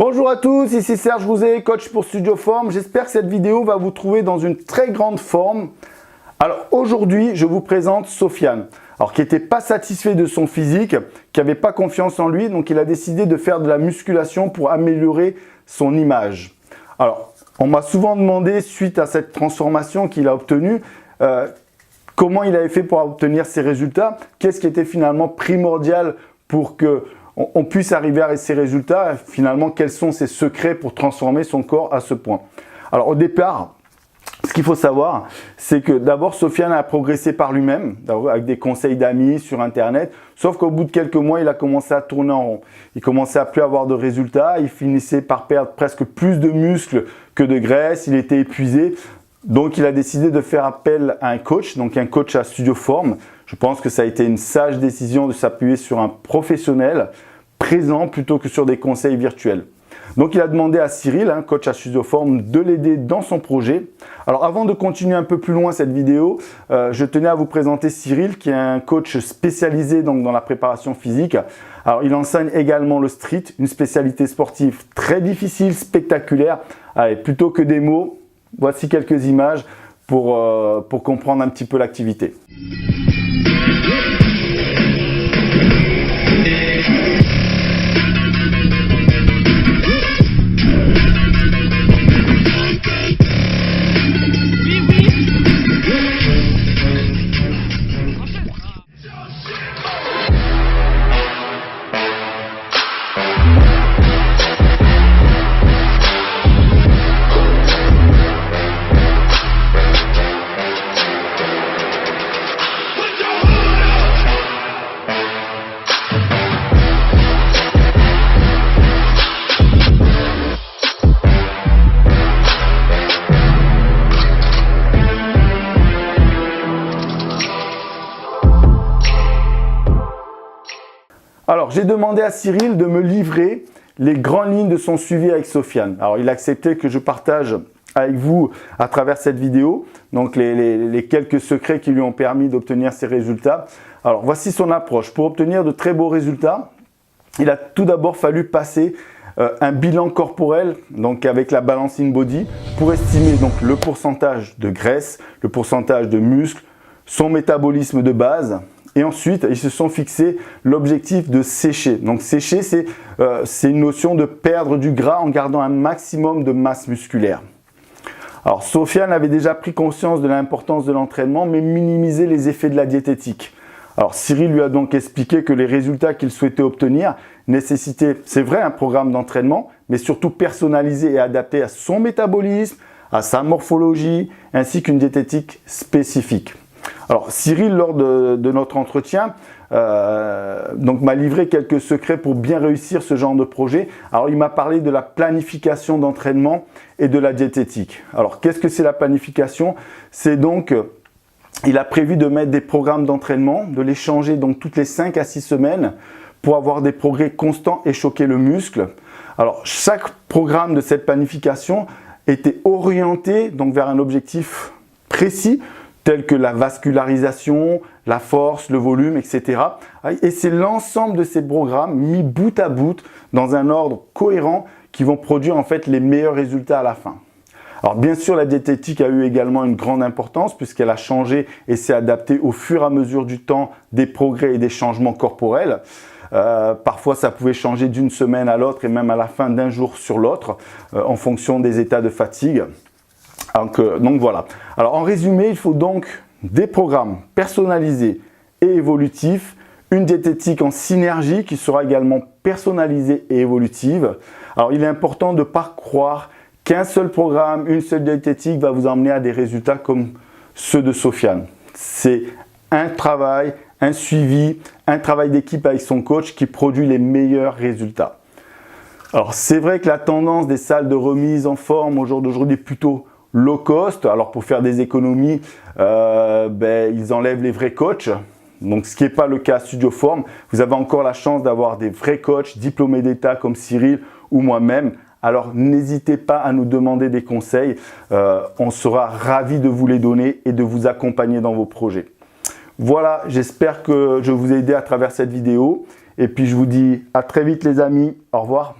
Bonjour à tous, ici Serge Rouzet, coach pour Studio Forme. J'espère que cette vidéo va vous trouver dans une très grande forme. Alors aujourd'hui, je vous présente Sofiane, qui n'était pas satisfait de son physique, qui n'avait pas confiance en lui, donc il a décidé de faire de la musculation pour améliorer son image. Alors, on m'a souvent demandé, suite à cette transformation qu'il a obtenue, comment il avait fait pour obtenir ces résultats, qu'est-ce qui était finalement primordial pour qu'on puisse arriver à ces résultats, finalement quels sont ses secrets pour transformer son corps à ce point. Alors au départ, ce qu'il faut savoir, c'est que d'abord Sofiane a progressé par lui-même, avec des conseils d'amis sur internet, sauf qu'au bout de quelques mois, il a commencé à tourner en rond. Il commençait à plus avoir de résultats, il finissait par perdre presque plus de muscles que de graisse, il était épuisé. Donc il a décidé de faire appel à un coach, donc un coach à Studio Forme. Je pense que ça a été une sage décision de s'appuyer sur un professionnel présent plutôt que sur des conseils virtuels. Donc il a demandé à Cyril, un coach à Studio Forme, de l'aider dans son projet. Alors avant de continuer un peu plus loin cette vidéo, je tenais à vous présenter Cyril qui est un coach spécialisé donc, dans la préparation physique. Alors il enseigne également le street, une spécialité sportive très difficile, spectaculaire. Allez, plutôt que des mots, voici quelques images pour comprendre un petit peu l'activité. Alors, j'ai demandé à Cyril de me livrer les grandes lignes de son suivi avec Sofiane. Alors, il a accepté que je partage avec vous à travers cette vidéo, donc les quelques secrets qui lui ont permis d'obtenir ces résultats. Alors, voici son approche. Pour obtenir de très beaux résultats, il a tout d'abord fallu passer un bilan corporel, donc avec la balance in-body, pour estimer donc le pourcentage de graisse, le pourcentage de muscle, son métabolisme de base. Et ensuite, ils se sont fixés l'objectif de sécher. Donc sécher, c'est une notion de perdre du gras en gardant un maximum de masse musculaire. Alors Sofiane avait déjà pris conscience de l'importance de l'entraînement, mais minimisé les effets de la diététique. Alors Cyril lui a donc expliqué que les résultats qu'il souhaitait obtenir nécessitaient, c'est vrai, un programme d'entraînement, mais surtout personnalisé et adapté à son métabolisme, à sa morphologie, ainsi qu'une diététique spécifique. Alors Cyril, lors de notre entretien, m'a livré quelques secrets pour bien réussir ce genre de projet. Alors il m'a parlé de la planification d'entraînement et de la diététique. Alors qu'est-ce que c'est la planification? C'est donc, il a prévu de mettre des programmes d'entraînement, de les changer donc toutes les 5 à 6 semaines pour avoir des progrès constants et choquer le muscle. Alors chaque programme de cette planification était orienté donc vers un objectif précis, tels que la vascularisation, la force, le volume, etc. Et c'est l'ensemble de ces programmes mis bout à bout dans un ordre cohérent qui vont produire en fait les meilleurs résultats à la fin. Alors bien sûr, la diététique a eu également une grande importance puisqu'elle a changé et s'est adaptée au fur et à mesure du temps des progrès et des changements corporels. Parfois, ça pouvait changer d'une semaine à l'autre et même à la fin d'un jour sur l'autre en fonction des états de fatigue. Donc voilà. Alors en résumé, il faut donc des programmes personnalisés et évolutifs, une diététique en synergie qui sera également personnalisée et évolutive. Alors il est important de ne pas croire qu'un seul programme, une seule diététique va vous emmener à des résultats comme ceux de Sofiane. C'est un travail, un suivi, un travail d'équipe avec son coach qui produit les meilleurs résultats. Alors c'est vrai que la tendance des salles de remise en forme au jour d'aujourd'hui est plutôt low cost. Alors pour faire des économies, ils enlèvent les vrais coachs. Donc ce qui n'est pas le cas à Studio Forme. Vous avez encore la chance d'avoir des vrais coachs diplômés d'État comme Cyril ou moi-même. Alors n'hésitez pas à nous demander des conseils. On sera ravis de vous les donner et de vous accompagner dans vos projets. Voilà, j'espère que je vous ai aidé à travers cette vidéo. Et puis je vous dis à très vite les amis. Au revoir.